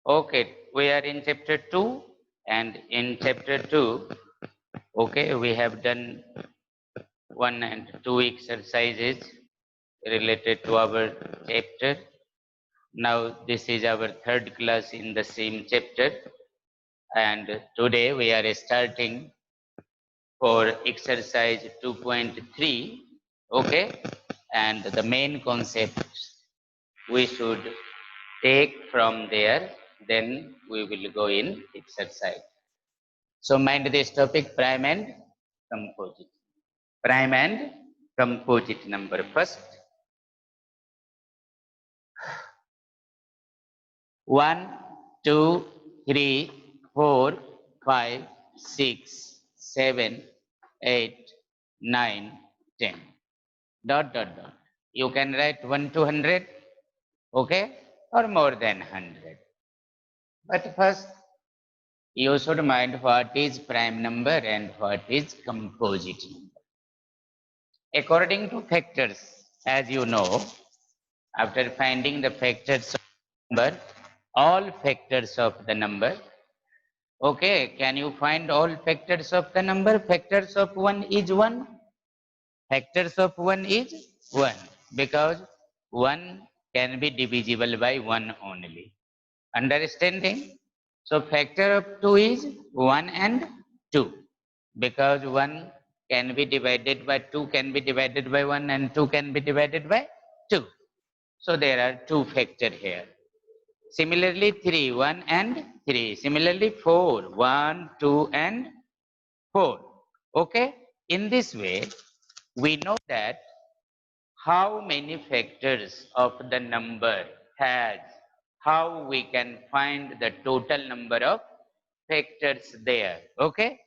Okay, we are in chapter 2, and in chapter 2, okay, we have done 1 and 2 exercises related to our chapter. Now, this is our third class in the same chapter, and today we are starting for exercise 2.3. Okay, and the main concepts we should take from there, then we will go in exercise. So mind this topic, prime and composite. Prime and composite number first. 1, 2, 3, 4, 5, 6, 7, 8, 9, 10. Dot, dot, dot. You can write 1 to 100, okay, or more than 100. But first, you should mind what is prime number and what is composite number. According to factors, as you know, after finding the factors of number, all factors of the number, okay, can you find all factors of the number? Factors of 1 is 1. Factors of 1 is 1 because 1 can be divisible by 1 only. Understanding? So factor of 2 is 1 and 2 because 1 can be divided by 2 can be divided by 1 and 2 can be divided by 2. So there are two factors here. Similarly 3, 1 and 3. Similarly 4, 1, 2 and 4. Okay? In this way, we know that how many factors of the number has, how we can find the total number of factors there. Okay?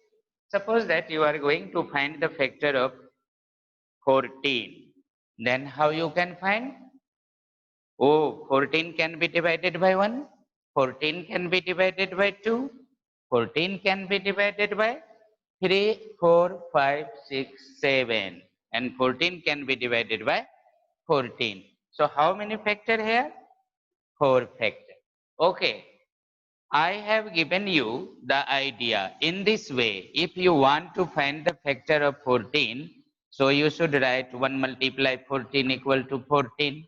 Suppose that you are going to find the factor of 14. Then how you can find? Oh, 14 can be divided by 1. 14 can be divided by 2. 14 can be divided by 3, 4, 5, 6, 7. And 14 can be divided by 14. So how many factor here? 4 factor. Okay. I have given you the idea. In this way, if you want to find the factor of 14, so you should write 1 multiply 14 equal to 14.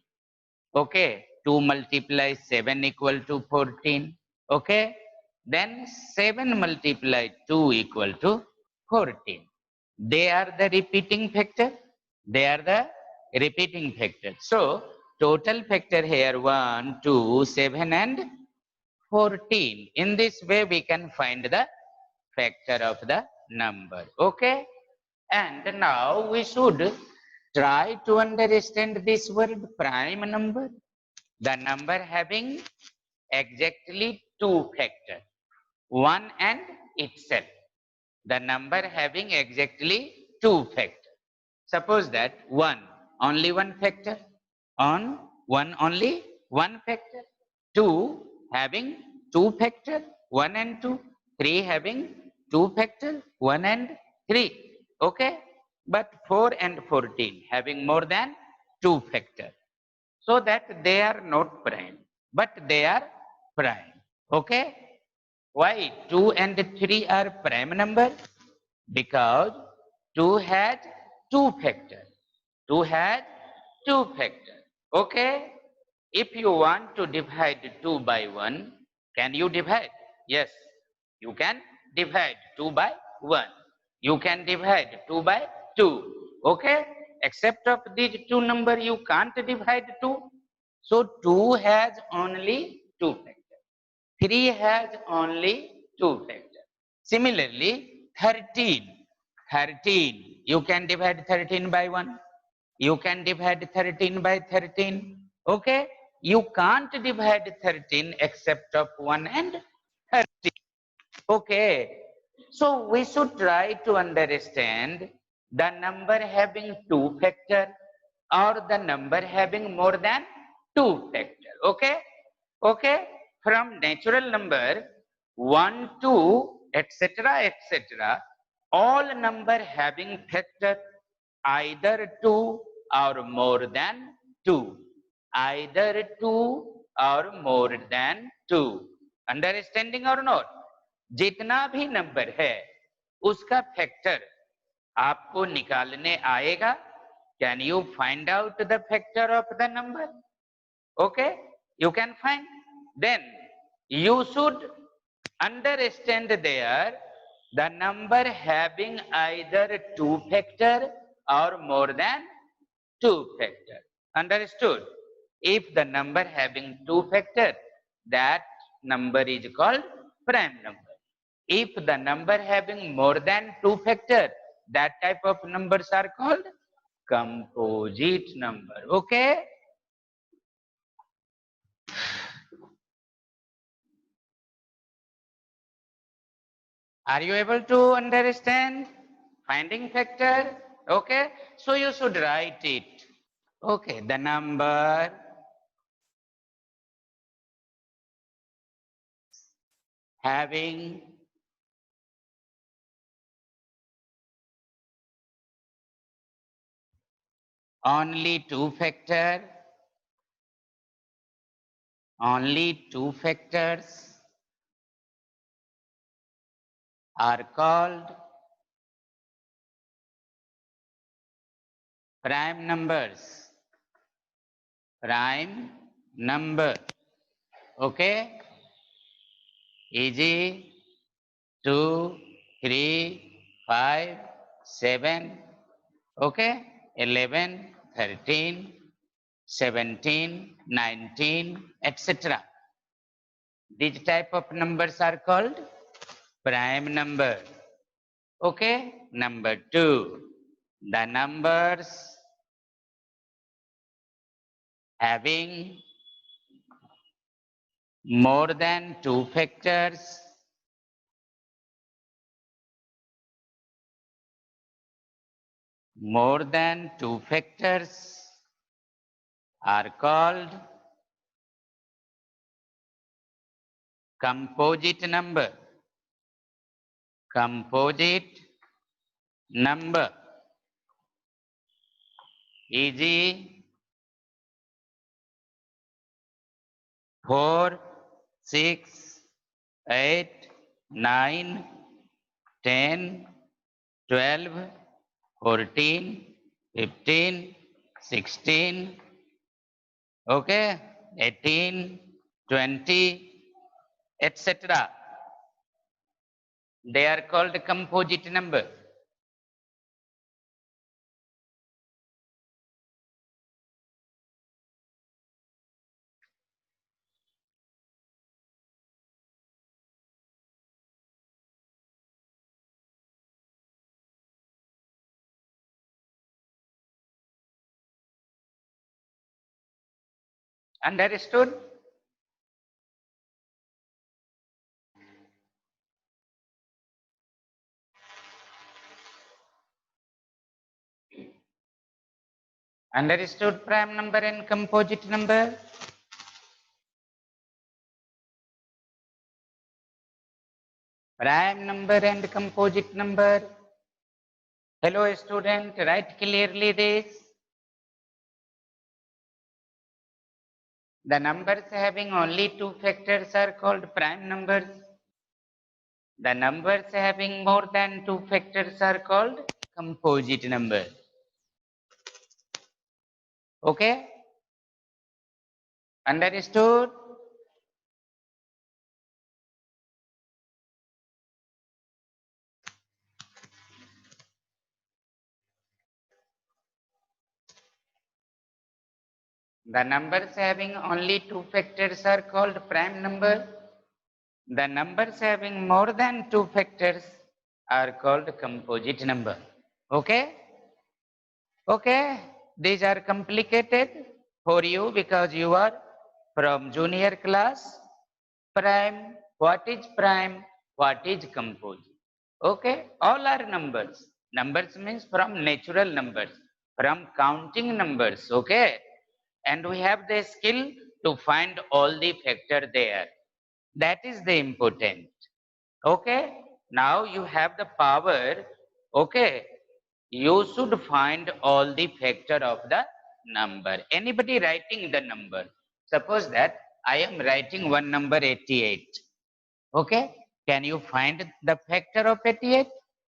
Okay. 2 multiply 7 equal to 14. Okay. Then 7 multiply 2 equal to 14. They are the repeating factor. They are the repeating factor. So total factor here 1, 2, 7 and 14. In this way we can find the factor of the number. Okay. And now we should try to understand this word prime number. The number having exactly two factors, one and itself. The number having exactly two factors. Suppose that 1, only one factor, on 1 only one factor, 2 having two factor, 1 and 2, 3 having two factor, 1 and 3. Okay? But 4 and 14 having more than two factor. So that they are not prime, but they are prime. Okay? Why 2 and 3 are prime number? Because 2 has two factors. 2 has two factors. Okay? If you want to divide 2 by 1, can you divide? Yes, you can divide 2 by 1. You can divide 2 by 2. Okay? Except of these two number, you can't divide 2. So 2 has only two factors. 3 has only two factors. Similarly, 13. 13. You can divide 13 by 1. You can divide 13 by 13. Okay? You can't divide 13 except of 1 and 13. Okay. So we should try to understand the number having two factor or the number having more than two factor. Okay? Okay? From natural number 1, 2, etc., etc., all number having factor either 2 or more than 2. Either 2 or more than 2. Understanding और not? जितना भी number है उसका factor आपको निकालने आएगा. Can you find out the factor of the number? Okay, you can find. Then you should understand there the number having either two factor or more than two factor. Understood? If the number having two factor, that number is called prime number. If the number having more than two factor, that type of numbers are called composite number. Okay? Are you able to understand finding factor? Okay, so you should write it. Okay, the number having only two factors are called prime numbers. Prime number. Okay, easy. 2, 3, 5, 7. Okay, 11, 13, 17, 19, etc. These type of numbers are called prime number. Okay, number 2, the numbers having more than two factors are called composite number. Composite number. Easy. 4, 6, 8, 9, 10, 12, 14, 15, 16, okay, 18, 20, etc. They are called composite number. Understood? Understood prime number and composite number? Prime number and composite number. Hello student, write clearly this. The numbers having only two factors are called prime numbers. The numbers having more than two factors are called composite number. Okay? Understood? The numbers having only two factors are called prime number. The numbers having more than two factors are called composite number. Okay? Okay? These are complicated for you because you are from junior class. Prime, what is prime? What is composite? Okay? All are numbers. Numbers means from natural numbers, from counting numbers. Okay? And we have the skill to find all the factor there. That is the important. Okay? Now you have the power. Okay? You should find all the factor of the number. Anybody writing the number? Suppose that I am writing one number 88. Okay, can you find the factor of 88?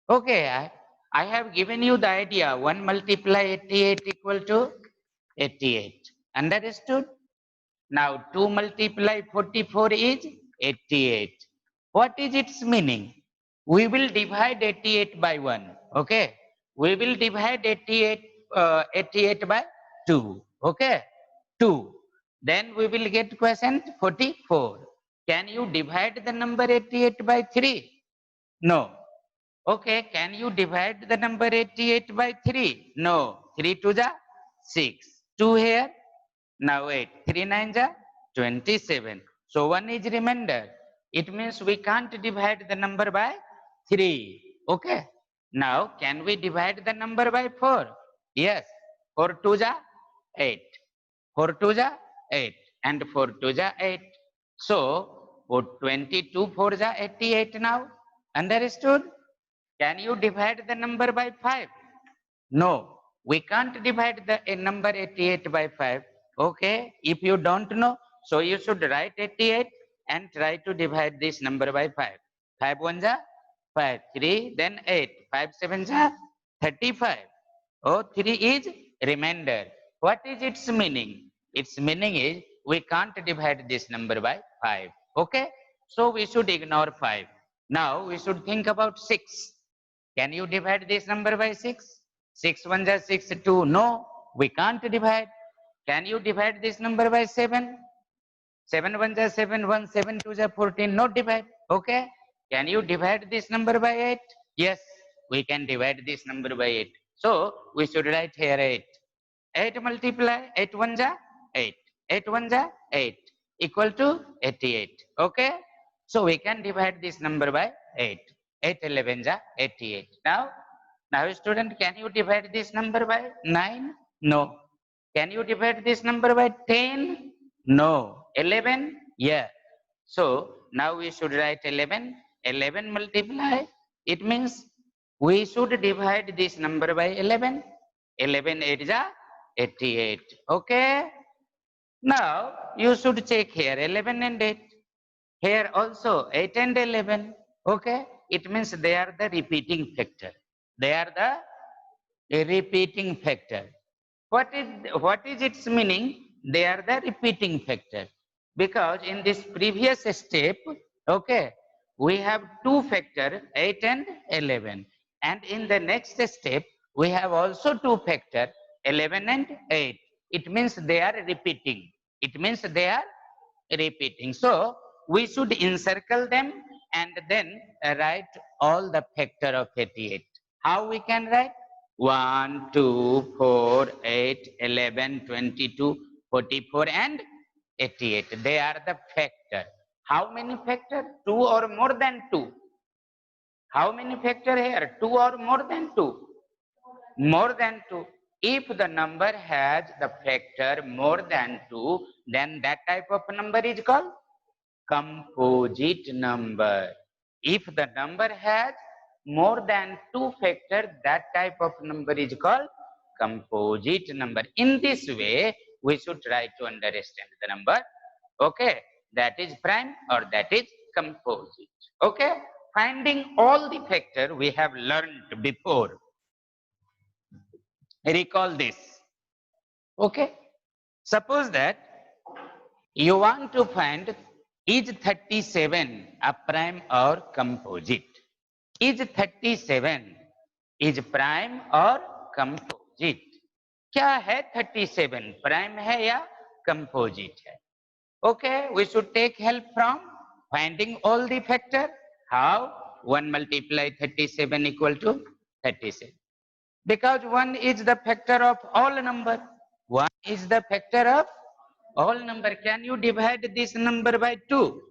Okay, I have given you the idea. 1 multiply 88 equal to 88. Understood? Now 2 multiply 44 is 88. What is its meaning? We will divide 88 by 1. Okay. We will divide 88 by 2. Okay. 2. Then we will get quotient 44. Can you divide the number 88 by 3? No. Okay. Can you divide the number 88 by 3? No. 3 to the 6. 2 here. Now 8. 3 9 ja 27. So 1 is remainder. It means we can't divide the number by 3. Okay. Now can we divide the number by 4? Yes. 4 2 ja 8. 4 2 ja 8. And 4 2 ja 8. So 22 4 ja 88 now. Understood? Can you divide the number by 5? No, we can't divide the a number 88 by 5. Okay, if you don't know, so you should write 88 and try to divide this number by 5. 5 1 ja 5, 3, then 8, 5 7 ja 35. Oh, 3 is remainder. What is its meaning? Its meaning is we can't divide this number by 5. Okay, so we should ignore 5. Now we should think about 6. Can you divide this number by 6? 6 1 ja 6 2. No, we can't divide. Can you divide this number by 7? 7 1 ja 7 1, 7 2 ja 14. No divide. Okay. Can you divide this number by 8? Yes, we can divide this number by 8. So we should write here 8. 8 multiply 8 1 ja 8. 8 1 ja 8 equal to 88. Okay. So we can divide this number by 8. 8 11 ja 88. Now student, can you divide this number by 9? No. Can you divide this number by 10? No. 11? Yeah. So now we should write 11. 11 multiply. It means we should divide this number by 11. 11 8 ja 88. Okay. Now you should check here 11 and 8. Here also 8 and 11. Okay. It means they are the repeating factor. They are the repeating factor. What is its meaning? They are the repeating factor. Because in this previous step, okay, we have two factor 8 and 11. And in the next step, we have also two factor 11 and 8. It means they are repeating. It means they are repeating. So we should encircle them and then write all the factor of 88. How we can write? 1, 2, 4, 8, 11, 22, 44 and 88. They are the factor. How many factor? 2 or more than 2. How many factor here? 2 or more than 2? More than 2. If the number has the factor more than 2, then that type of number is called composite number. If the number has more than 2 factor, that type of number is called composite number. In this way, we should try to understand the number. Okay, that is prime or that is composite. Okay, finding all the factor we have learned before. Recall this. Okay, suppose that you want to find is 37 a prime or composite? Is 37 is prime or composite? क्या है 37? Prime है या composite है? Okay, we should take help from finding all the factor. How? 1 multiply 37 equal to 37. Because 1 is the factor of all number. 1 is the factor of all number. Can you divide this number by 2?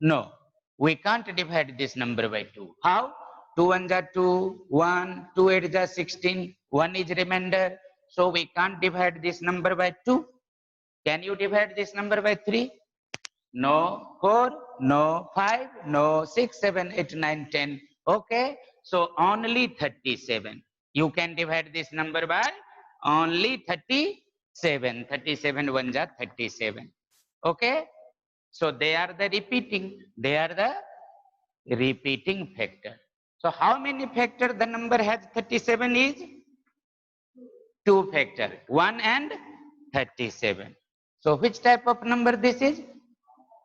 No, we can't divide this number by 2. How? 2 1 ja 2, 1, 2 8 ja 16, 1 is remainder. So we can't divide this number by 2. Can you divide this number by 3? No. 4? No. 5? No. 6, 7, 8, 9, 10. Okay. So only 37. You can divide this number by only 37. 37 1 ja 37. Okay. So they are the repeating. They are the repeating factor. So how many factor the number has 37 is? 2 factor, 1 and 37. So which type of number this is?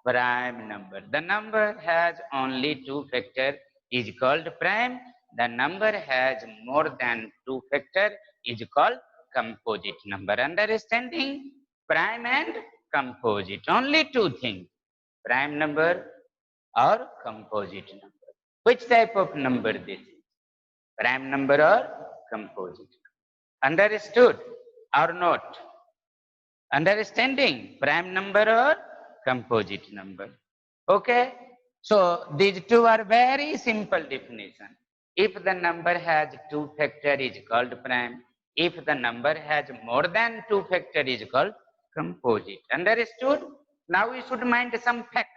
Prime number. The number has only 2 factor is called prime. The number has more than 2 factor is called composite number. Understanding? Prime and composite. Only two things. Prime number or composite number. Which type of number this is? Prime number or composite? Understood or not? Understanding? Prime number or composite number? Okay. So these two are very simple definition. If the number has 2 factor is called prime. If the number has more than 2 factor is called composite. Understood? Now we should mind some fact.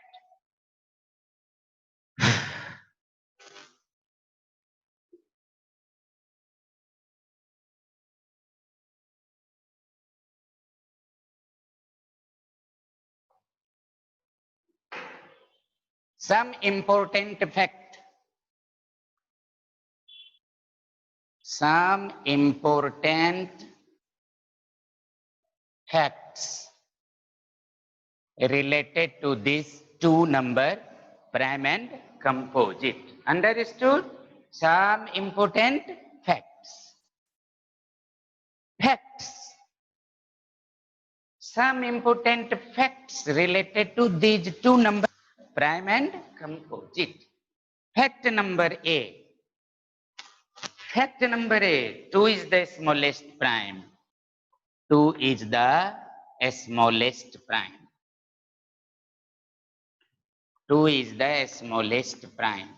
Some important fact. Some important facts related to these two number, prime and composite. Understood? Some important facts. Facts. Some important facts related to these two numbers, prime and composite. Fact number A. Fact number A. 2 is the smallest prime. 2 is the smallest prime. 2 is the smallest prime.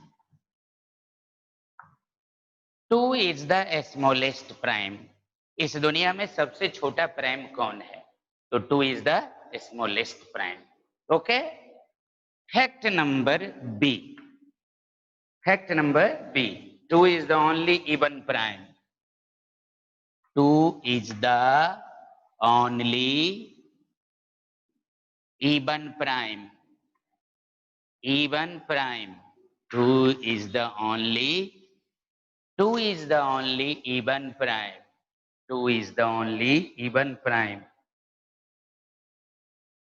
2 is the smallest prime. इस दुनिया में सबसे छोटा prime कौन है? तो 2 is the smallest prime. Okay? Fact number B. Fact number B. 2 is the only even prime. 2 is the only even prime. Even prime. 2 is the only. 2 is the only even prime. 2 is the only even prime.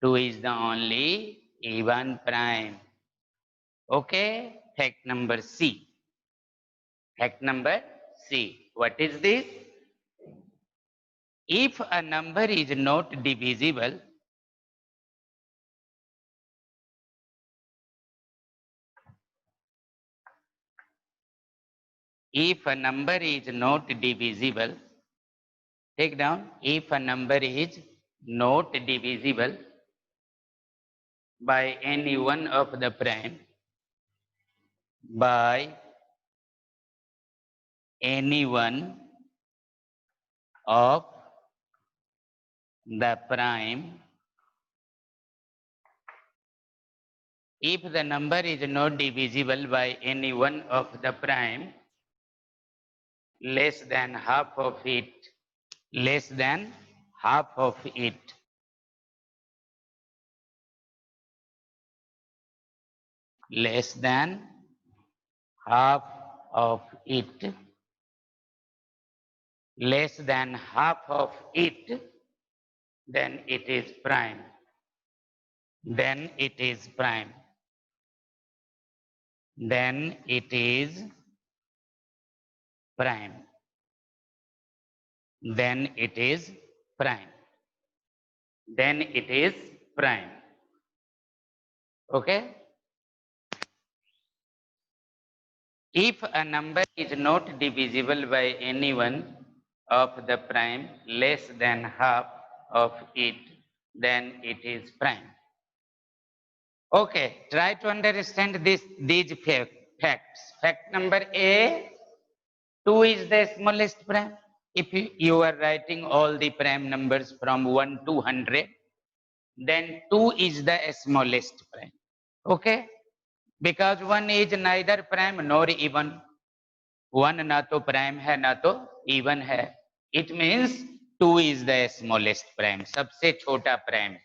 2 is the only even prime. Okay? Fact number C. Fact number C. What is this? If a number is not divisible, if a number is not divisible, take down, if a number is not divisible by any one of the prime, by any one of the prime, if the number is not divisible by any one of the prime, less than half of it, less than half of it, less than half of it, less than half of it, then it is prime. Then it is prime. Then it is prime. Then it is prime. Then it is prime. Okay? If a number is not divisible by any one of the prime less than half of it, then it is prime. Okay, try to understand these facts. Fact number A, 2 is the smallest prime. If you are writing all the prime numbers from 1 to 100, then 2 is the smallest prime. Okay? Because 1 is neither prime nor even. 1 ना तो prime है ना तो even है. It means 2 is the smallest prime. सबसे छोटा prime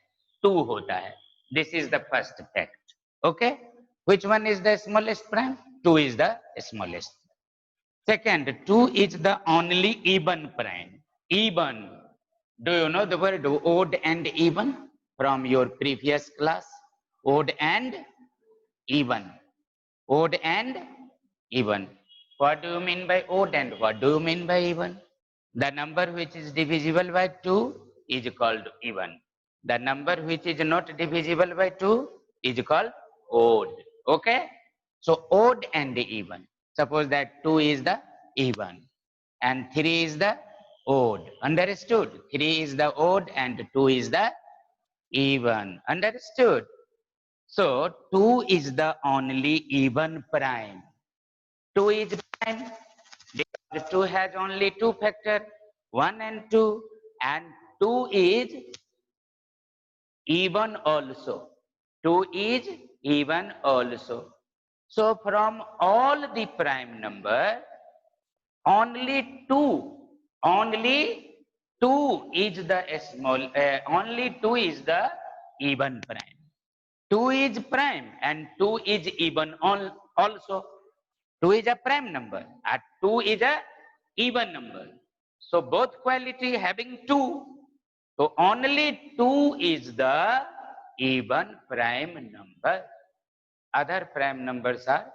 2 होता है. This is the first fact. Okay? Which one is the smallest prime? 2 is the smallest. Second, 2 is the only even prime. Even. Do you know the word odd and even from your previous class? Odd and even. Odd and even. What do you mean by odd and what do you mean by even? The number which is divisible by 2 is called even. The number which is not divisible by 2 is called odd. Okay? So odd and even. Suppose that 2 is the even and 3 is the odd. Understood? 3 is the odd and 2 is the even. Understood? So 2 is the only even prime. 2 is prime because 2 has only two factors, 1 and 2, and 2 is even also. 2 is even also. So from all the prime number, only 2 is the only 2 is the even prime. 2 is prime and 2 is even also. 2 is a prime number and 2 is a even number. So both quality having 2. So only 2 is the even prime number. Other prime numbers are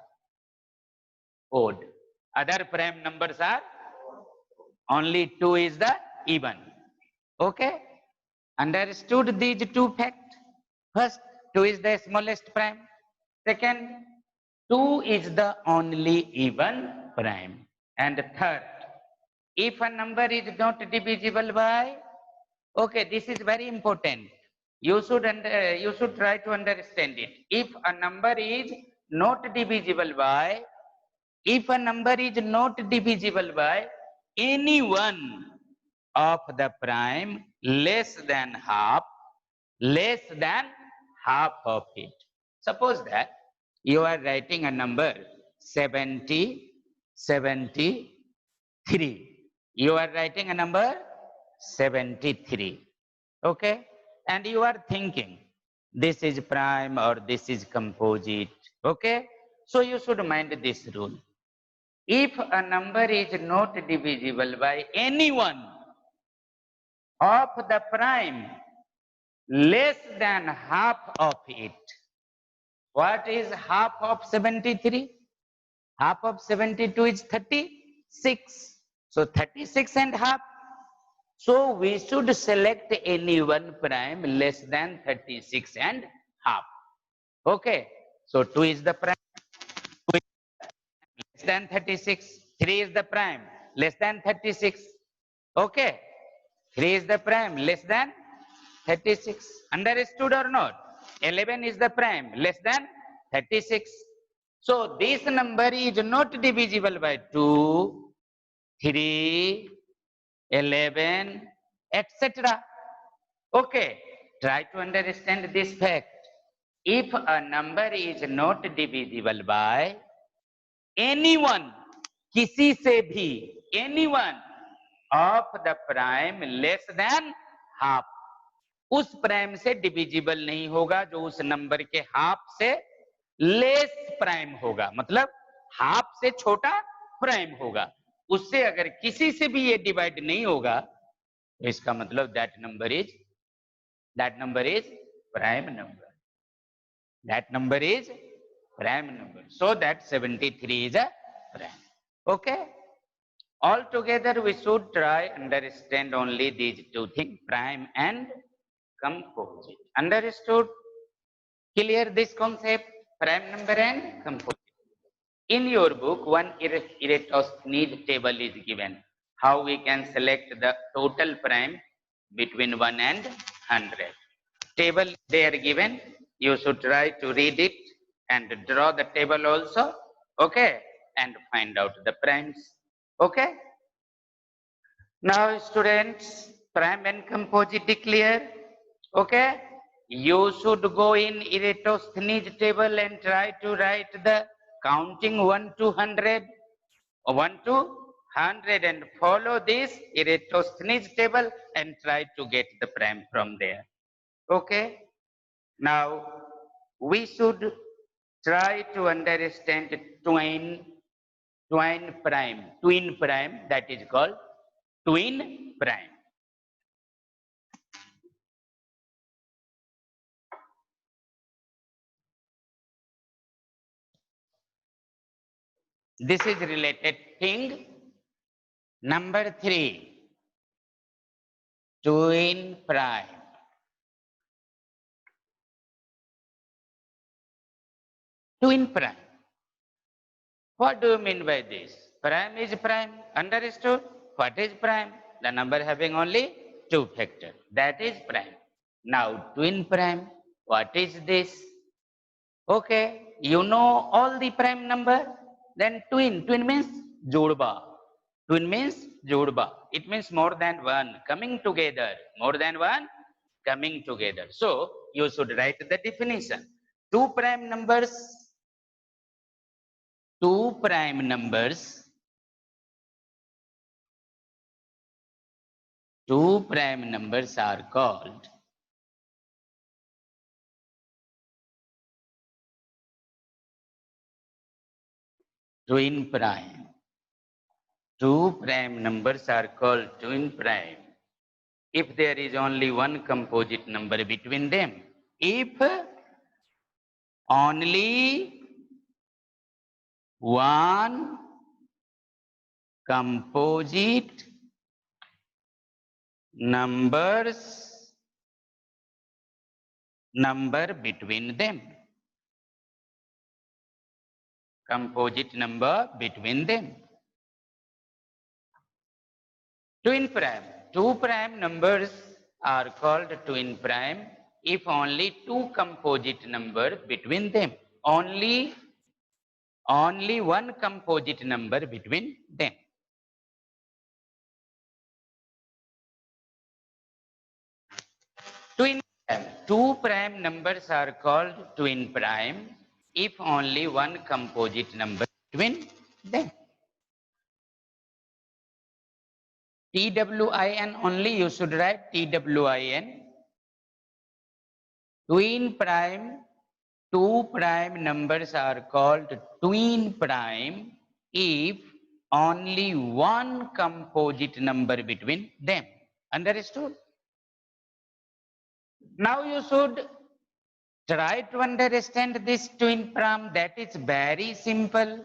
odd. Other prime numbers are only 2 is the even. Okay? Understood these two facts? First, 2 is the smallest prime. Second, 2 is the only even prime. And third, if a number is not divisible by, okay, this is very important. You should try to understand it. If a number is not divisible by, if a number is not divisible by any one of the prime less than half of it. Suppose that you are writing a number 70, 73. You are writing a number 73. Okay? And you are thinking this is prime or this is composite. Okay? So you should mind this rule. If a number is not divisible by any one of the prime less than half of it. What is half of 73? Half of 72 is 36. So 36 and half. So we should select any one prime less than 36 and half. Okay. So 2 is the prime. 2 is less than 36. 3 is the prime less than 36. Okay. 3 is the prime less than 36. Understood or not? 11 is the prime less than 36. So this number is not divisible by 2, 3, 11, etc. Okay. Try to understand this fact. If a number is not divisible by anyone, किसी से भी, anyone of the prime less than half, उस prime से divisible नहीं होगा जो उस number के हाफ से लेस प्राइम होगा, मतलब हाफ से छोटा प्राइम होगा, उससे अगर किसी से भी ये डिवाइड नहीं होगा तो इसका मतलब that number is prime number, that number is prime number, so that 73 is a prime. Okay, altogether we should try understand only these two things, prime and composite. Understood? Clear this concept, prime number and composite. In your book, one Eratosthenes table is given. How we can select the total prime between 1 and 100. Table they are given. You should try to read it and draw the table also. Okay? And find out the primes. Okay? Now students, prime and composite declare. Okay? You should go in Eratosthenes table and try to write the counting 1 to 100, 1 to 100 and follow this Eratosthenes table and try to get the prime from there. Okay? Now we should Try to understand twin prime, that is called twin prime. This is related thing. Number 3, twin prime. Twin prime. What do you mean by this? Prime is prime. Understood? What is prime? The number having only 2 factors. That is prime. Now, twin prime. What is this? Okay, you know all the prime number. Then twin. Twin means jodba. Twin means jodba. It means more than one coming together. More than one coming together. So, you should write the definition. Two prime numbers two prime numbers are called twin prime. Two prime numbers are called twin prime if there is only one composite number between them. If only one composite number between them. Composite number between them. Twin prime. Two prime numbers are called twin prime if only two composite number between them. Only one composite number between them. Twin prime. Two prime numbers are called twin prime if only one composite number between them. TWIN only you should write TWIN. Twin prime, two prime numbers are called twin prime if only one composite number between them. Understood? Now you should try to understand this twin prime. That is very simple.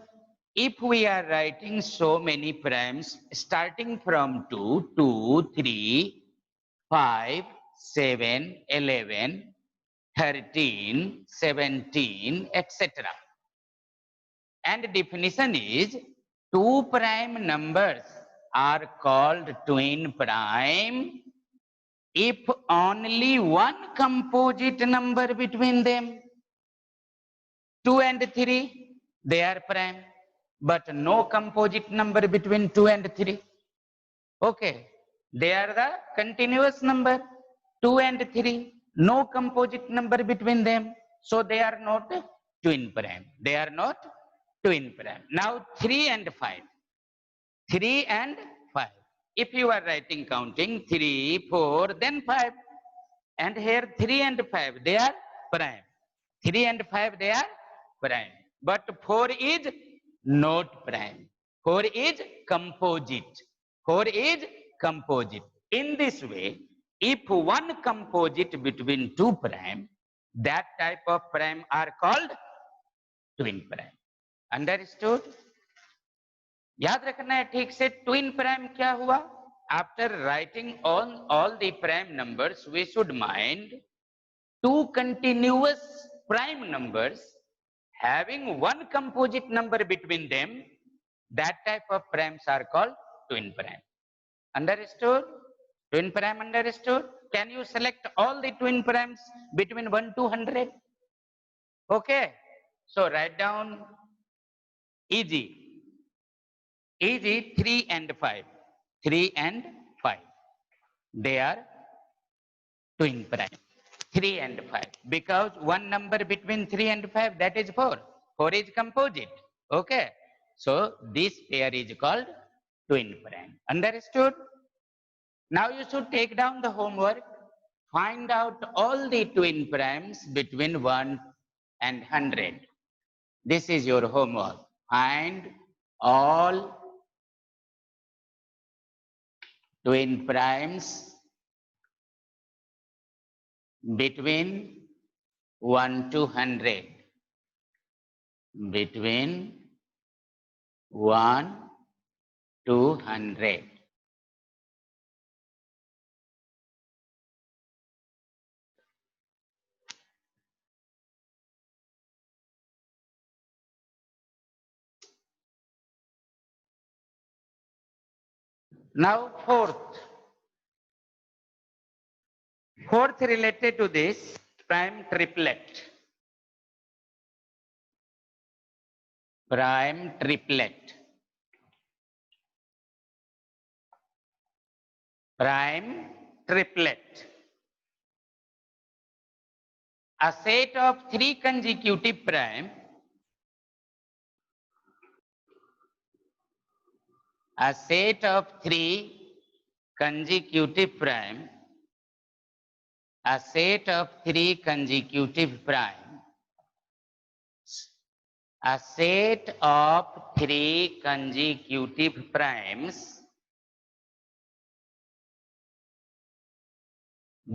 If we are writing so many primes starting from 2, 2, 3, 5, 7, 11, 13, 17, etc. And definition is two prime numbers are called twin prime if only one composite number between them. 2 and 3, they are prime, but no composite number between 2 and 3. Okay, they are the continuous number, 2 and 3, no composite number between them. So they are not twin prime. They are not twin prime. Now 3 and 5. 3 and 5. If you are writing counting 3, 4, then 5. And here 3 and 5, they are prime. 3 and 5, they are prime. But 4 is not prime. 4 is composite. 4 is composite. In this way, if one composite between two prime, that type of prime are called twin prime. Understood? याद रखना है ठीक से twin prime क्या हुआ? After writing all the prime numbers, we should mind two continuous prime numbers having one composite number between them. That type of primes are called twin prime. Understood? Twin prime understood? Can you select all the twin primes between 1 to 100? Okay. So write down easy. Easy 3 and 5. 3 and 5. They are twin prime. 3 and 5. Because one number between 3 and 5, that is 4. 4 is composite. Okay. So this pair is called twin prime. Understood? Now you should take down the homework. Find out all the twin primes between 1 and 100. This is your homework. Find all twin primes between 1 to 100. Between 1 to 100. Now fourth related to this prime triplet. Prime triplet. Prime triplet. A set of three consecutive prime. A set of three consecutive prime. A set of three consecutive prime. A set of three consecutive primes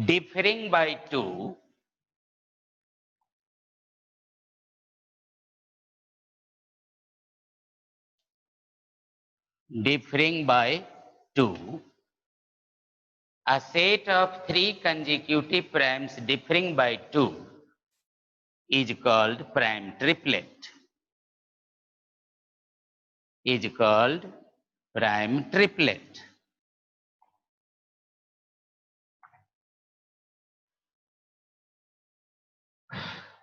differing by 2 differing by 2. A set of three consecutive primes differing by 2 is called prime triplet. Is called prime triplet.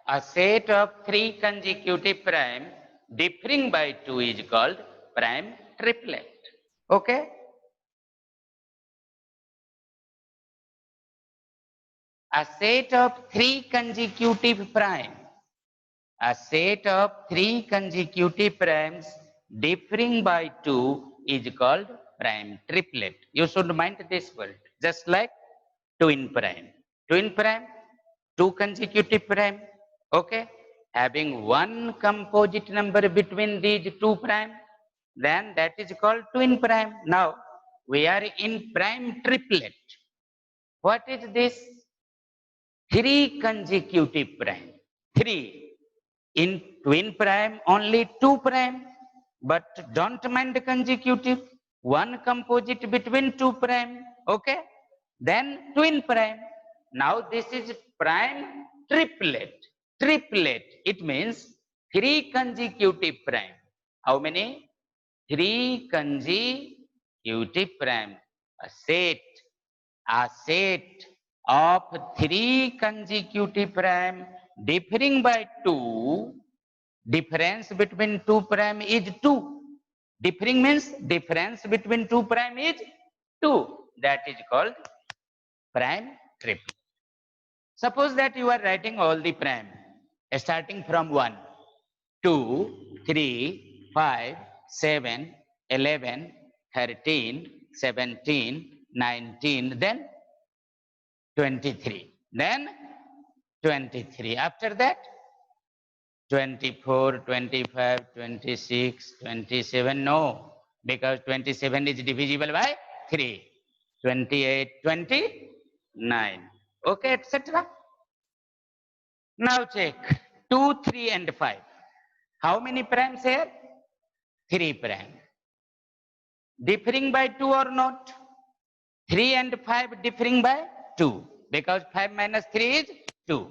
A set of three consecutive prime differing by 2 is called prime triplet. Okay? A set of three consecutive prime. A set of three consecutive primes differing by 2 is called prime triplet. You should mind this word. Just like twin prime. Twin prime, two consecutive prime. Okay? Having one composite number between these two prime, then that is called twin prime. Now, we are in prime triplet. What is this? Three consecutive prime. Three. In twin prime, only two prime. But don't mind consecutive. One composite between two prime. Okay? Then twin prime. Now this is prime triplet. Triplet. It means three consecutive prime. How many? Three consecutive prime. A set of three consecutive prime differing by 2. Difference between two prime is 2. Differing means difference between two prime is 2. That is called prime triplet. Suppose that you are writing all the prime starting from 1, 2, 3, 5, 7, 11, 13, 17, 19, then 23. Then 23. After that, 24, 25, 26, 27. No, because 27 is divisible by 3. 28, 29. Okay, etc. Now check 2, 3, and 5. How many primes here? 3 prime. Differing by 2 or not? 3 and 5 differing by 2. Because 5 minus 3 is 2.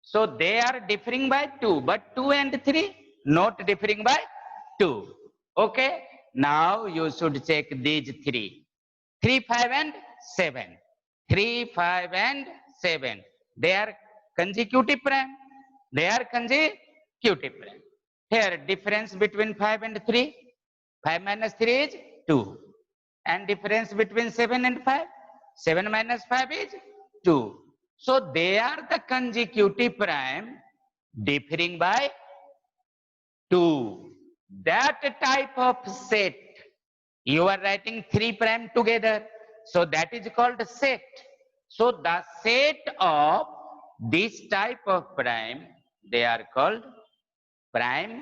So they are differing by 2. But 2 and 3 not differing by 2. Okay. Now you should check these 3. 3, 5 and 7. 3, 5 and 7. They are consecutive prime. They are consecutive prime. Here difference between 5 and 3. 5 minus 3 is 2. And difference between 7 and 5. 7 minus 5 is 2. So they are the consecutive prime differing by 2. That type of set, you are writing 3 prime together. So that is called set. So the set of this type of prime, they are called prime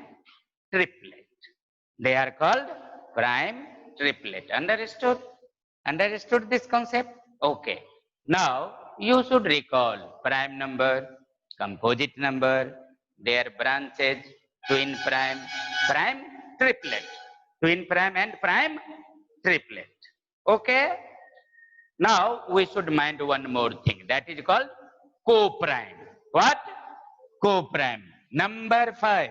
triplet. They are called prime triplet. Understood? Understood this concept? Okay. Now you should recall prime number, composite number, their branches, twin prime, prime triplet, twin prime and prime triplet. Okay. Now we should mind one more thing, that is called co-prime. What? Co-prime. Number 5.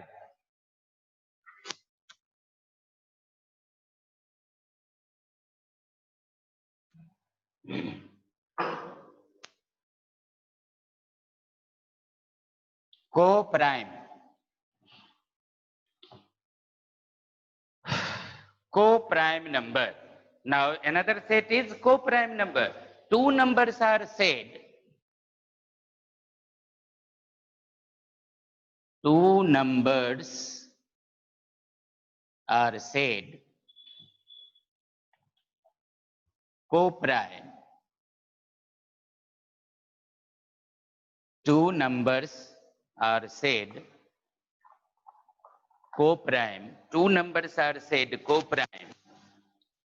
Co-prime. Co-prime number. Now another set is co-prime number. Two numbers are said. Two numbers are said co-prime. Two numbers are said co-prime. Two numbers are said co-prime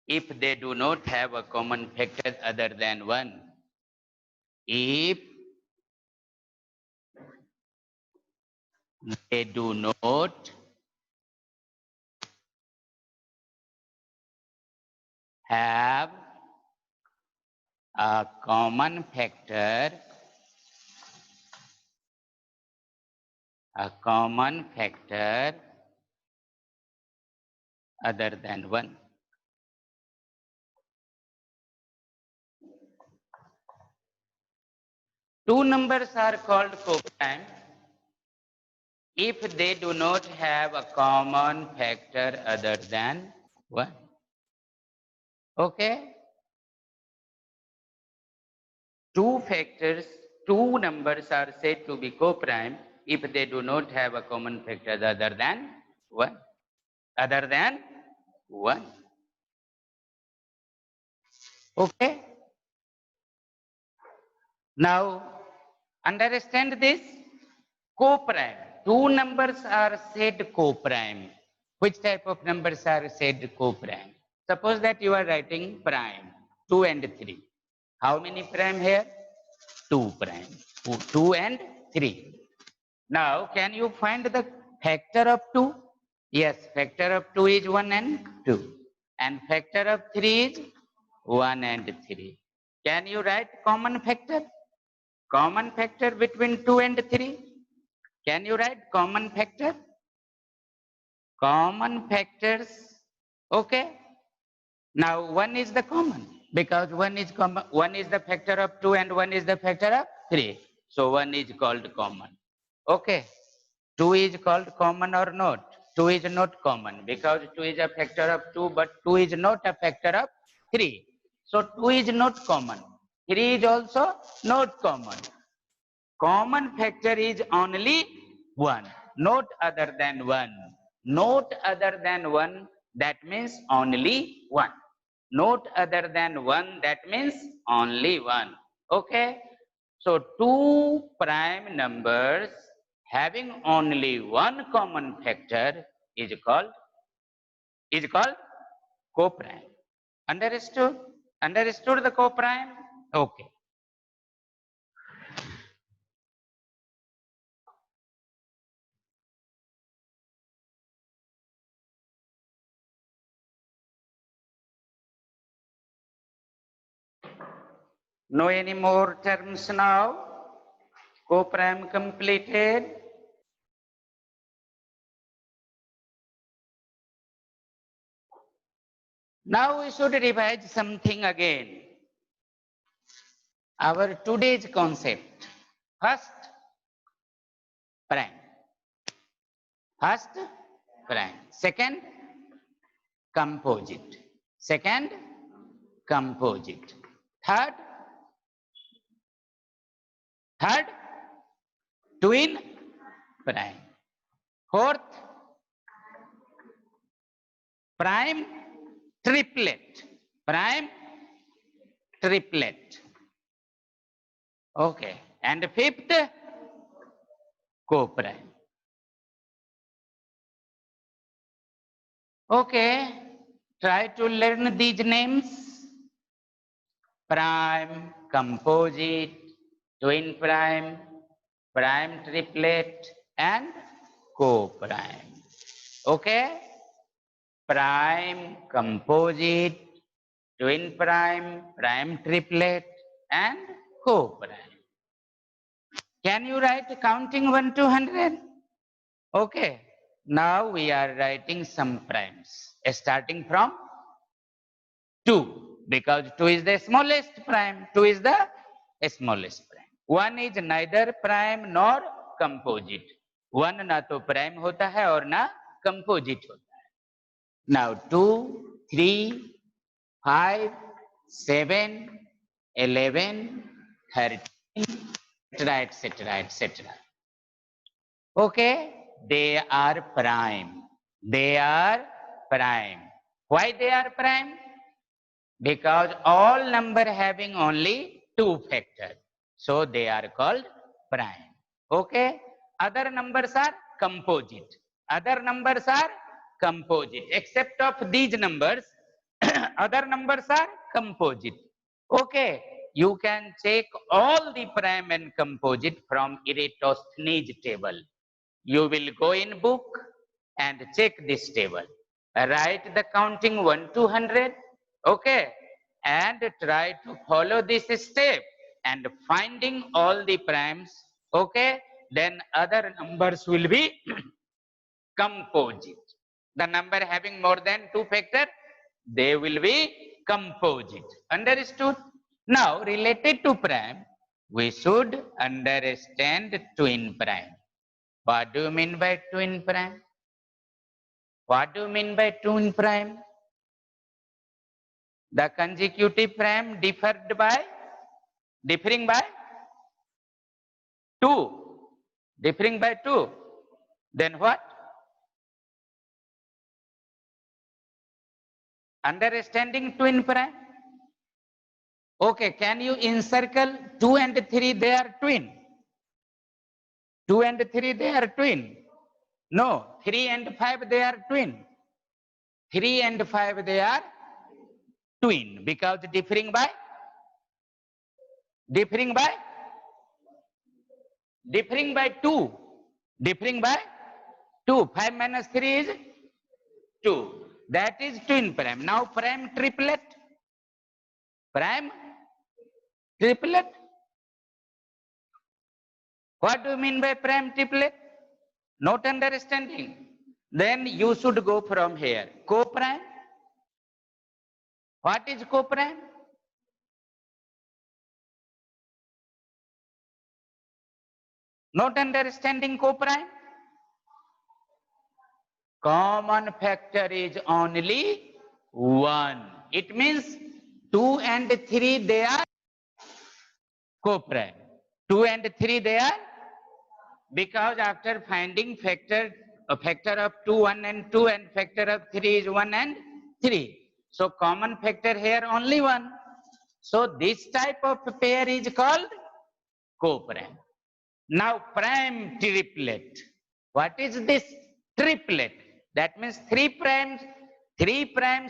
if they do not have a common factor other than 1. If they do not have a common factor other than 1. Two numbers are called co-prime if they do not have a common factor other than 1. Okay? Two numbers are said to be co-prime if they do not have a common factor other than 1. Other than 1. Okay? Now, understand this? Co-prime. Two numbers are said co-prime. Which type of numbers are said co-prime? Suppose that you are writing prime, 2 and 3. How many prime here? 2 prime. 2 and 3. Now, can you find the factor of 2? Yes, factor of 2 is 1 and 2. And factor of 3 is 1 and 3. Can you write common factor? Common factor between 2 and 3? Can you write common factor? Common factors. Okay. Now 1 is the common because 1 is common. 1 is the factor of 2 and 1 is the factor of 3. So 1 is called common. Okay. 2 is called common or not? 2 is not common because 2 is a factor of 2 but 2 is not a factor of 3. So 2 is not common. 3 is also not common. Common factor is only 1, not other than 1. Not other than 1, that means only 1. Not other than 1, that means only 1. Okay? So, two prime numbers having only one common factor is called co-prime. Understood? Understood the co-prime? Okay. Know any more terms now? Co-prime completed. Now we should revise something again. Our today's concept. First, prime. First, prime. Second, composite. Second, composite. Third, twin prime. Fourth, prime triplet. Prime triplet. Okay. And fifth, co-prime. Okay, try to learn these names. Prime, composite, twin prime, prime triplet, and co-prime. Okay, prime, composite, twin prime, prime triplet, and co-prime. Can you write counting 1 to 100? Okay, now we are writing some primes starting from 2 because 2 is the smallest prime. 2 is the smallest prime. 1 is neither prime nor composite. 1 ना तो prime होता है और ना composite होता है. Now 2, 3, 5, 7, 11, 13, etc., etc. Okay, they are prime. They are prime. Why they are prime? Because all number having only 2 factors. So they are called prime. Okay, other numbers are composite. Other numbers are composite. Except of these numbers, other numbers are composite. Okay, you can check all the prime and composite from Eratosthenes table. You will go in book and check this table. Write the counting 1 to 100. Okay, and try to follow this step and finding all the primes. Okay, then other numbers will be composite. The number having more than 2 factors, they will be composite. Understood? Now, related to prime, we should understand twin prime. What do you mean by twin prime? What do you mean by twin prime? The consecutive prime differing by 2. Differing by 2. Then what? Understanding twin prime? Okay, can you encircle 2 and 3? They are twin. 2 and 3, they are twin. No, 3 and 5, they are twin. 3 and 5, they are twin because differing by 2. Differing by 2. 5 minus 3 is 2. That is twin prime. Now prime triplet. Prime triplet. What do you mean by prime triplet? Not understanding. Then you should go from here. Co-prime. What is co-prime? Not understanding co-prime? Common factor is only 1. It means 2 and 3, they are co-prime. 2 and 3, they are, because after finding a factor of 2, 1 and 2, and factor of 3 is 1 and 3. So common factor here only 1. So this type of pair is called co-prime. Now prime triplet. What is this triplet? That means 3 primes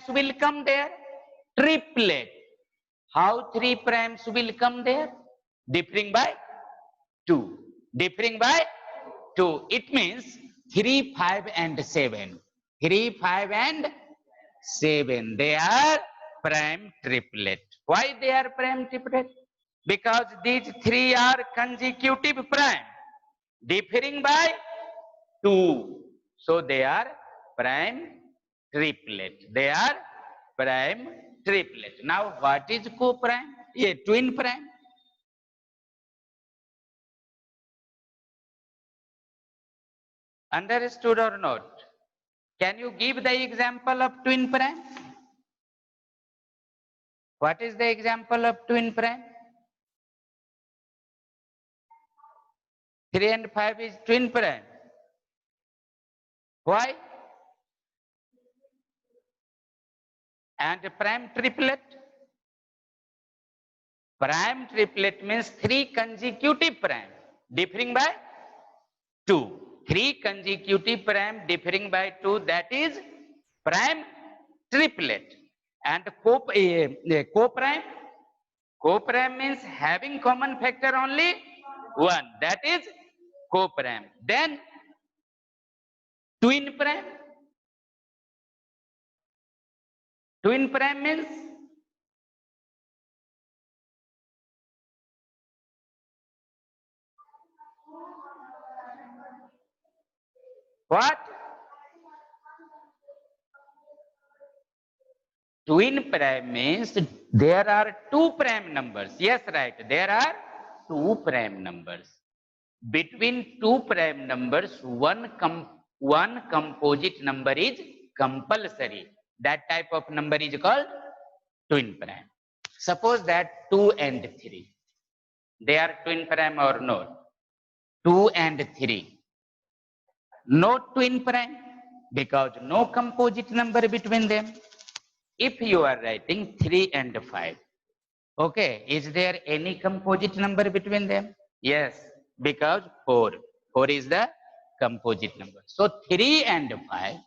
will come there. Triplet. How 3 primes will come there? Differing by 2. Differing by 2. It means 3, 5 and 7. 3, 5 and 7. They are prime triplet. Why they are prime triplet? Because these 3 are consecutive prime. Differing by 2. So they are prime triplet. They are prime triplet. Now what is co-prime? Yeah, twin prime. Understood or not? Can you give the example of twin prime? What is the example of twin prime? 3 and 5 is twin prime. Why? And prime triplet? Prime triplet means 3 consecutive prime differing by 2. 3 consecutive prime differing by 2, that is prime triplet. And co-prime, co-prime means having common factor only one, that is co-prime. Then twin prime, twin prime means what? Twin prime means there are two prime numbers. Yes, right. There are two prime numbers. Between two prime numbers, one composite number is compulsory. That type of number is called twin prime. Suppose that 2 and 3, they are twin prime or not? 2 and 3, no twin prime because no composite number between them. If you are writing 3 and 5, okay, is there any composite number between them? Yes, because 4. 4 is the composite number. So 3 and 5,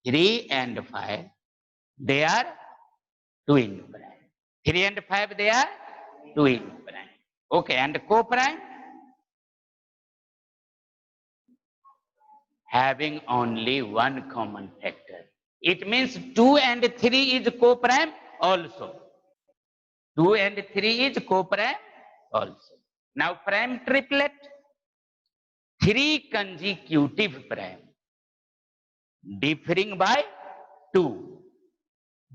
3 and 5, they are twin prime. 3 and 5, they are twin prime. Okay, and co-prime? Having only one common factor. It means 2 and 3 is co-prime also. 2 and 3 is co-prime also. Now prime triplet, 3 consecutive prime differing by 2.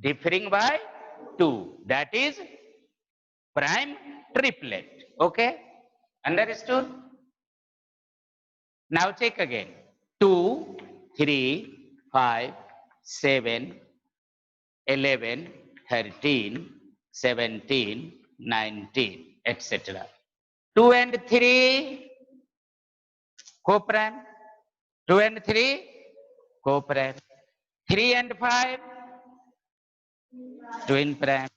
Differing by 2. That is prime triplet. Okay? Understood? Now check again. 2, 3, 5, 7, 11, 13, 17, 19, etc. 2 and 3 co-prime. 2 and 3 co-prime. 3 and 5 twin prime.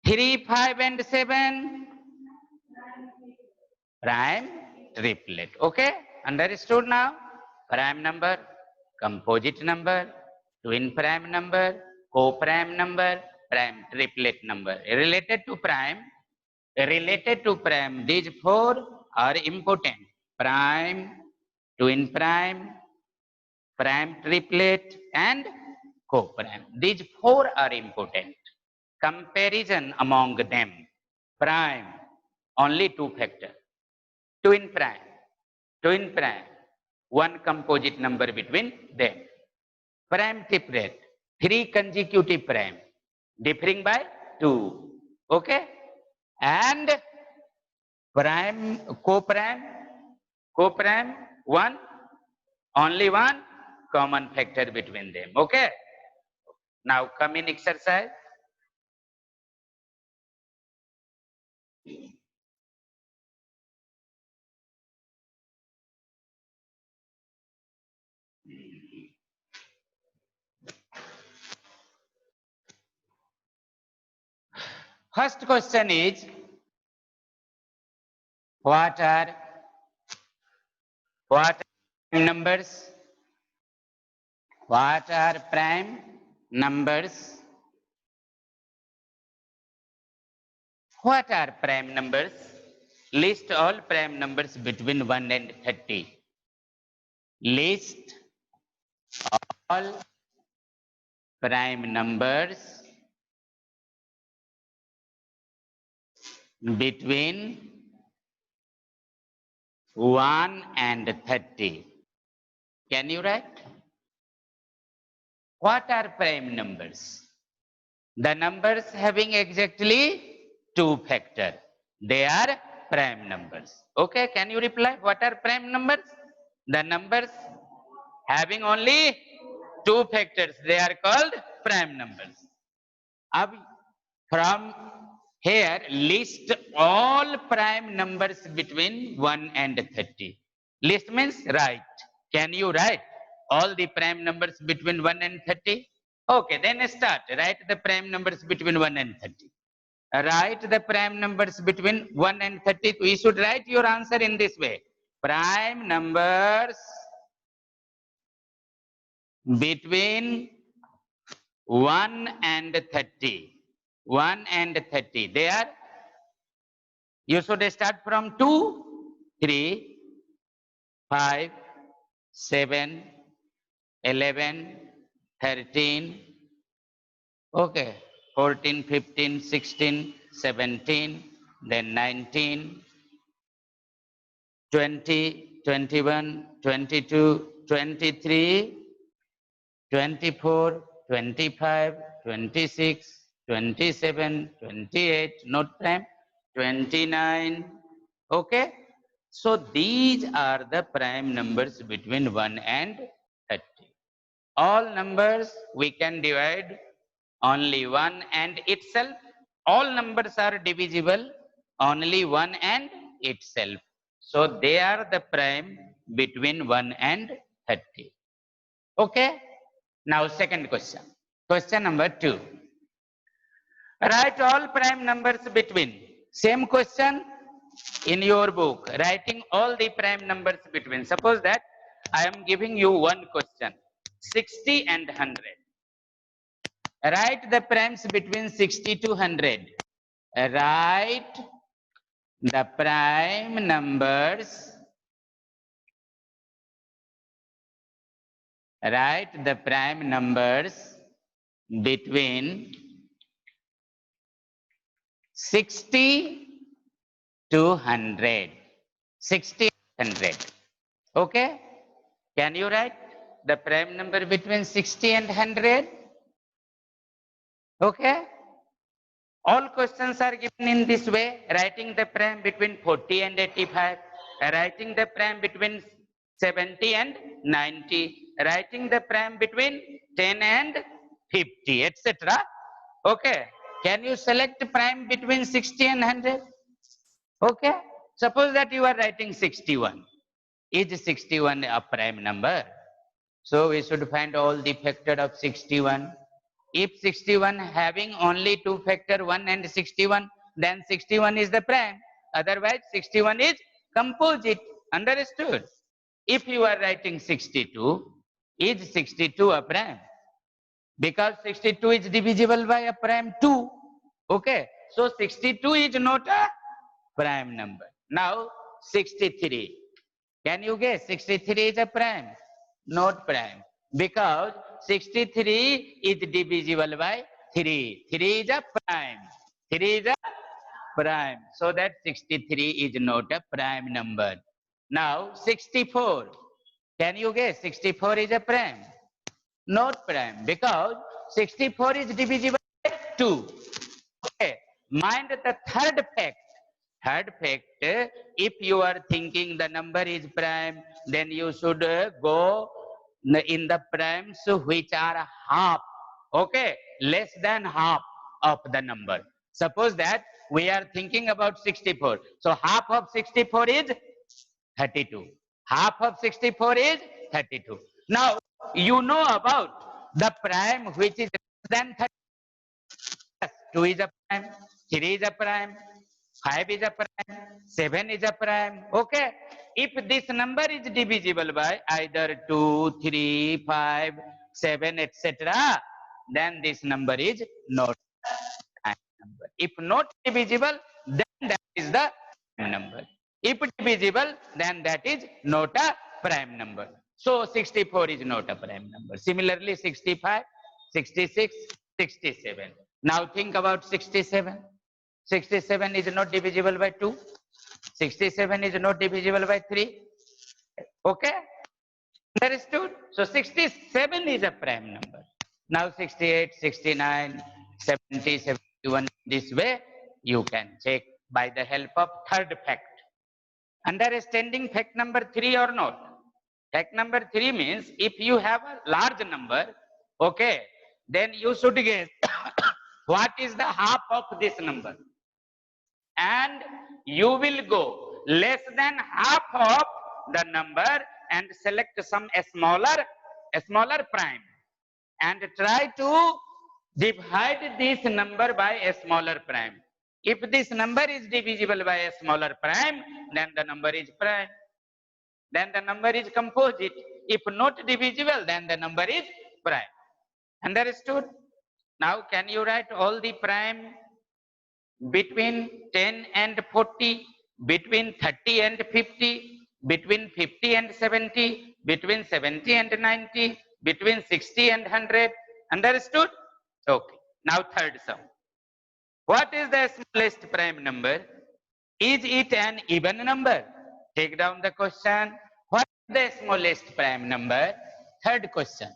3, 5 and 7 prime triplet. Okay? Understood now? Prime number, composite number, twin prime number, co-prime number, prime triplet number. Related to prime, these 4 are important. Prime, twin prime, prime triplet, and co-prime. These 4 are important. Comparison among them. Prime, only 2 factor. Twin prime, one composite number between them. Prime triplet, 3 consecutive prime, differing by 2. Okay? And prime, co-prime, one, only one common factor between them. Okay? Now come in exercise. First question is, what are prime numbers? What are prime numbers? What are prime numbers? List all prime numbers between 1 and 30. List all prime numbers between 1 and 30. Can you write? What are prime numbers? The numbers having exactly 2 factors. They are prime numbers. Okay, can you reply? What are prime numbers? The numbers having only 2 factors. They are called prime numbers. From here, list all prime numbers between 1 and 30. List means write. Can you write all the prime numbers between 1 and 30? Okay, then start. Write the prime numbers between 1 and 30. Write the prime numbers between 1 and 30. You should write your answer in this way. Prime numbers between 1 and 30. 1 and 30. They are, you should start from 2, 3, 5, 7, 11, 13, okay, 14, 15, 16, 17, then 19, 20, 21, 22, 23, 24, 25, 26, 27, 28, note prime, 29, okay. So these are the prime numbers between 1 and 30. All numbers we can divide only 1 and itself. All numbers are divisible only 1 and itself. So they are the prime between 1 and 30. Okay. Now second question. Question number 2. Write all prime numbers between. Same question in your book. Writing all the prime numbers between. Suppose that I am giving you one question. 60 and 100. Write the primes between 60 to 100. Write the prime numbers. Write the prime numbers between 60 to 100. 60 and 100. Okay? Can you write the prime number between 60 and 100? Okay? All questions are given in this way, writing the prime between 40 and 85, writing the prime between 70 and 90, writing the prime between 10 and 50, etc. Okay. Can you select prime between 60 and 100? Okay. Suppose that you are writing 61. Is 61 a prime number? So we should find all the factor of 61. If 61 having only two factor 1 and 61, then 61 is the prime. Otherwise 61 is composite. Understood? If you are writing 62, is 62 a prime? Because 62 is divisible by a prime 2. Okay. So 62 is not a prime number. Now 63. Can you guess? 63 is a prime? Not prime. Because 63 is divisible by 3. 3 is a prime. 3 is a prime. So that 63 is not a prime number. Now 64. Can you guess? 64 is a prime? Not prime. Because 64 is divisible by 2. Okay. Mind the third fact. Third fact, if you are thinking the number is prime, then you should go in the primes which are half, okay, less than half of the number. Suppose that we are thinking about 64. So half of 64 is 32. Half of 64 is 32. Now, you know about the prime which is less than 30. 2 is a prime, 3 is a prime, 5 is a prime, 7 is a prime. Okay. If this number is divisible by either 2, 3, 5, 7, etc., then this number is not a prime number. If not divisible, then that is the prime number. If divisible, then that is not a prime number. So 64 is not a prime number. Similarly, 65, 66, 67. Now think about 67. 67 is not divisible by 2. 67 is not divisible by 3. Okay? Understood? So 67 is a prime number. Now 68, 69, 70, 71. This way you can check by the help of third fact. Understanding fact number 3 or not? Fact number 3 means if you have a large number, okay, then you should guess what is the half of this number. And you will go less than half of the number and select some smaller prime and try to divide this number by a smaller prime. If this number is divisible by a smaller prime, then the number is prime. Then the number is composite. If not divisible, then the number is prime. Understood? Now can you write all the prime between 10 and 40, between 30 and 50, between 50 and 70, between 70 and 90, between 60 and 100? Understood? Okay. Now third sum. What is the smallest prime number? Is it an even number? Take down the question. What is the smallest prime number? Third question.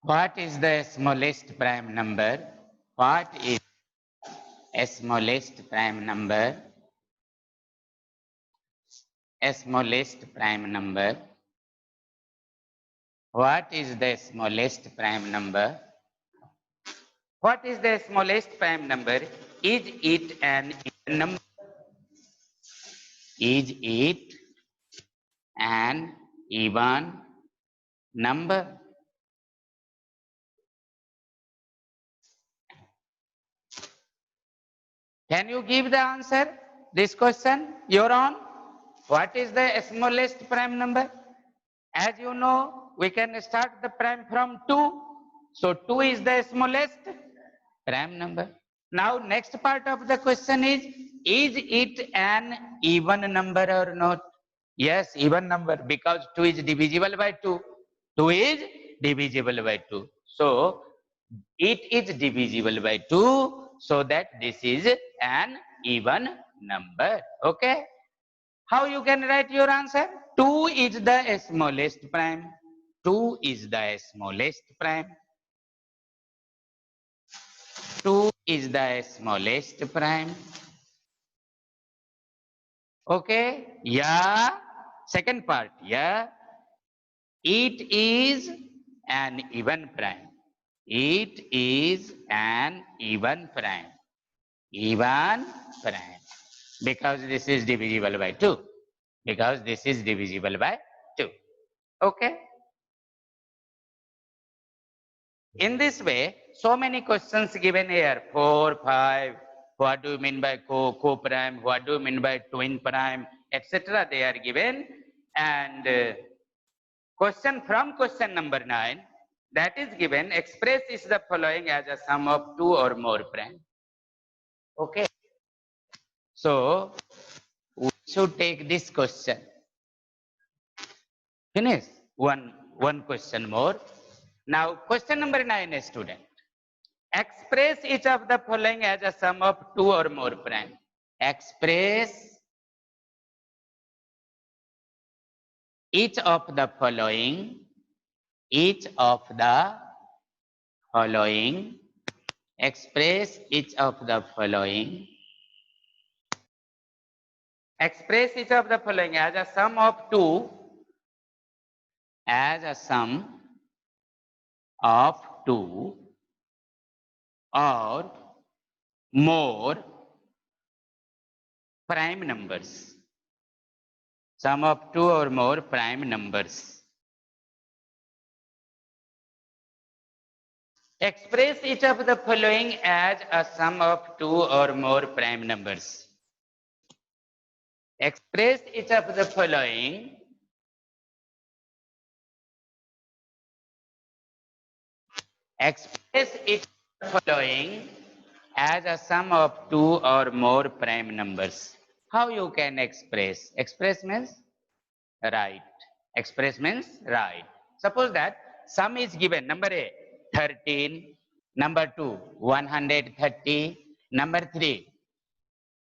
What is the smallest prime number? What is a smallest prime number? A smallest prime number. What is the smallest prime number? What is the smallest prime number? Is it an even number? Is it an even number? Can you give the answer? This question, your own. What is the smallest prime number? As you know, we can start the prime from 2. So 2 is the smallest prime number. Now next part of the question is it an even number or not? Yes, even number, because 2 is divisible by 2. 2 is divisible by 2. So it is divisible by 2, so that this is an even number. Okay? How you can write your answer? 2 is the smallest prime. 2 is the smallest prime. 2 is the smallest prime. Okay? Yeah. Second part. Yeah. It is an even prime. It is an even prime. Even prime. Because this is divisible by 2. Because this is divisible by 2. Okay? In this way, so many questions given here. 4, 5. What do you mean by co-prime? What do you mean by twin prime? Etc. They are given. And question from question number 9. That is given. Express is the following as a sum of 2 or more prime. Okay. So, we should take this question. Finish. One question more. Now, question number 9, student. Express each of the following as a sum of 2 or more prime. Express each of the following, express each of the following, express each of the following as a sum of 2, as a sum of 2 or more prime numbers. Sum of 2 or more prime numbers. Express each of the following as a sum of 2 or more prime numbers. Express each of the following express each of the following as a sum of 2 or more prime numbers. How you can express? Express means right. Express means right. Suppose that sum is given. Number A, 13. Number 2, 130. Number 3,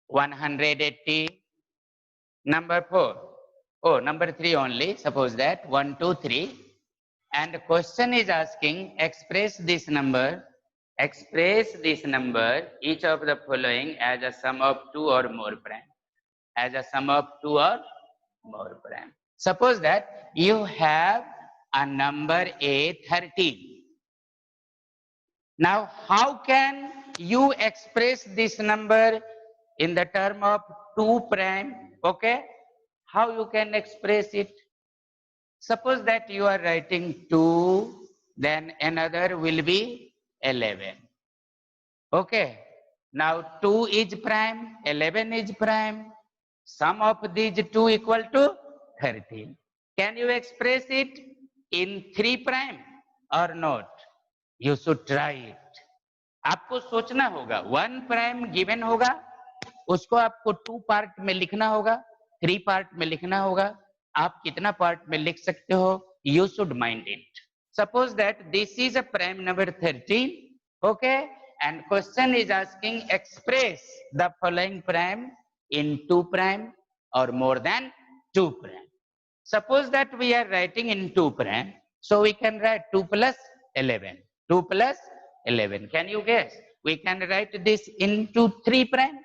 180. Number 4, oh, number 3 only. Suppose that 1, 2, 3. And the question is asking express this number, each of the following as a sum of 2 or more prime. As a sum of 2 or more prime. Suppose that you have a number A, 13. Now, how can you express this number in the term of 2 prime? Okay? How you can express it? Suppose that you are writing 2, then another will be 11. Okay? Now 2 is prime, 11 is prime. Sum of these two equal to 13. Can you express it in 3 prime or not? You should try it. आपको सोचना होगा, 1 prime given होगा, उसको आपको 2 part में लिखना होगा, 3 part में लिखना होगा. आप कितना पार्ट में लिख सकते हो? You should mind it. Suppose that this is a prime number 13, okay, and question is asking express the following prime in 2 prime or more than 2 prime. Suppose that we are writing in 2 prime, so we can write 2 plus 11. 2 plus 11. Can you guess? We can write this into 3 prime.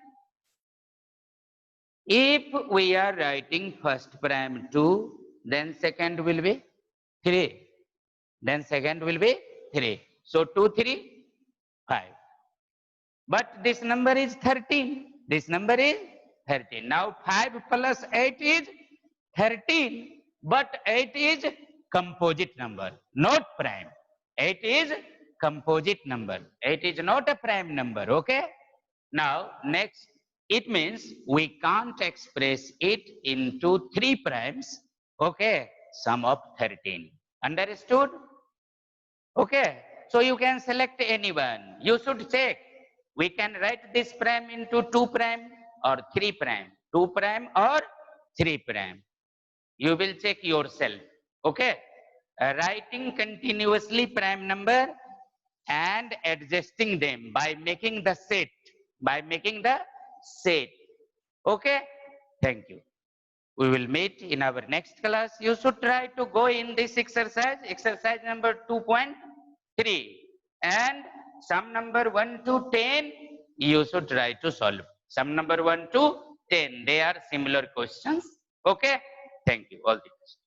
If we are writing first prime 2, then second will be 3. Then second will be 3. So 2, 3, 5. But this number is 13. This number is 13. Now 5 plus 8 is 13. But 8 is composite number, not prime. 8 is composite number. 8 is not a prime number, okay? Now, next, it means we can't express it into 3 primes, okay? Sum of 13. Understood? Okay, so you can select anyone. You should check. We can write this prime into 2 prime or 3 prime. 2 prime or 3 prime. You will check yourself. Okay, writing continuously prime number and adjusting them by making the set. Okay, thank you. We will meet in our next class. You should try to go in this exercise number 2.3, and sum number 1 to 10 you should try to solve. Sum number 1 to 10, they are similar questions. Okay, thank you. All the best.